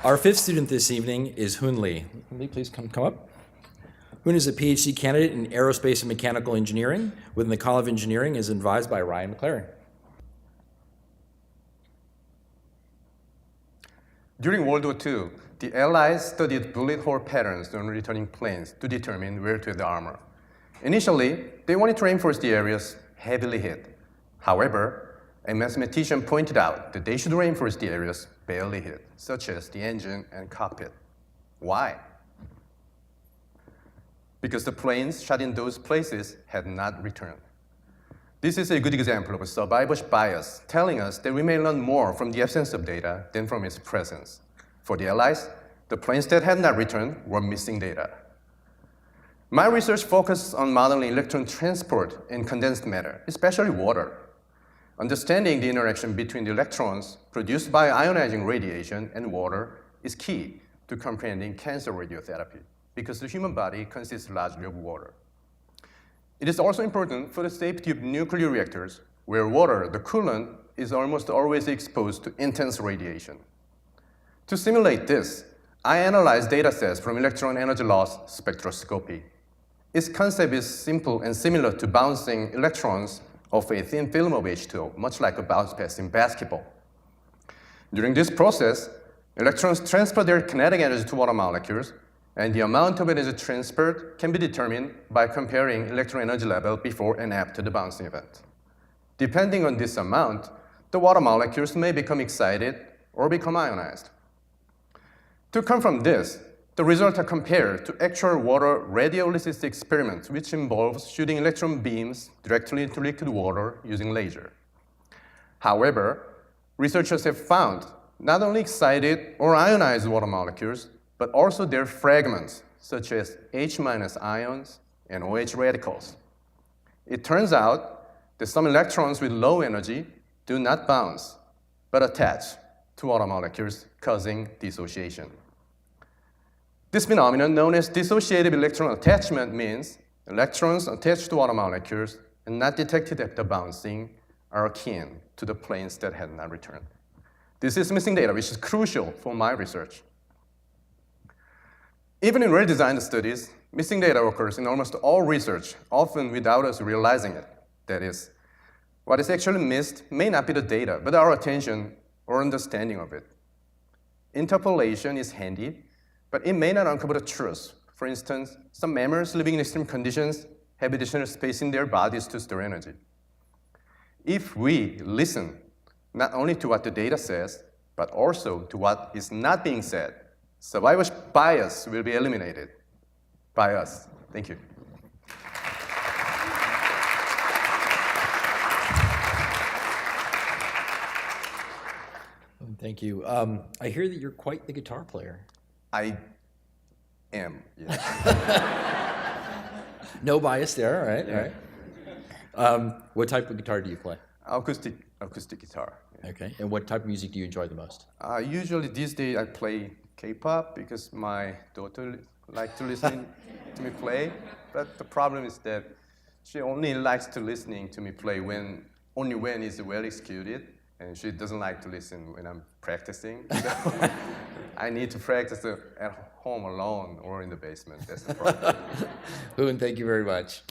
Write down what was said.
Our fifth student this evening is Hoon Lee. Hoon Lee, please come up. Hoon is a PhD candidate in aerospace and mechanical engineering within the College of Engineering, is advised by Ryan McLaren. During World War II, the Allies studied bullet hole patterns on returning planes to determine where to add the armor. Initially, they wanted to reinforce the areas heavily hit. However, a mathematician pointed out that they should reinforce the areas barely hit, such as the engine and cockpit. Why? Because the planes shot in those places had not returned. This is a good example of a survivorship bias, telling us that we may learn more from the absence of data than from its presence. For the Allies, the planes that had not returned were missing data. My research focuses on modeling electron transport in condensed matter, especially water. Understanding the interaction between the electrons produced by ionizing radiation and water is key to comprehending cancer radiotherapy, because the human body consists largely of water. It is also important for the safety of nuclear reactors, where water, the coolant, is almost always exposed to intense radiation. To simulate this, I analyzed data sets from electron energy loss spectroscopy. Its concept is simple and similar to bouncing electrons off a thin film of H2O, much like a bounce pass in basketball. During this process, electrons transfer their kinetic energy to water molecules, and the amount of energy transferred can be determined by comparing electron energy level before and after the bouncing event. Depending on this amount, the water molecules may become excited or become ionized. To confirm this, the results are compared to actual water radiolysis experiments, which involves shooting electron beams directly into liquid water using laser. However, researchers have found not only excited or ionized water molecules, but also their fragments, such as H- ions and OH radicals. It turns out that some electrons with low energy do not bounce, but attach to water molecules, causing dissociation. This phenomenon, known as dissociative electron attachment, means electrons attached to water molecules and not detected after bouncing are akin to the planes that had not returned. This is missing data, which is crucial for my research. Even in well-designed studies, missing data occurs in almost all research, often without us realizing it. That is, what is actually missed may not be the data, but our attention or understanding of it. Interpolation is handy, but it may not uncover the truth. For instance, some mammals living in extreme conditions have additional space in their bodies to store energy. If we listen not only to what the data says, but also to what is not being said, survivorship bias will be eliminated by us. Thank you. Thank you. I hear that you're quite the guitar player. I am, yes. No bias there, all right, Yeah. all right. What type of guitar do you play? Acoustic guitar. Yeah. Okay, and what type of music do you enjoy the most? Usually these days I play K-pop because my daughter likes to listen to me play. But the problem is that she only likes to listening to me play only when it's well executed, and she doesn't like to listen when I'm practicing. So I need to practice at home alone or in the basement. That's the problem. Hoon, thank you very much.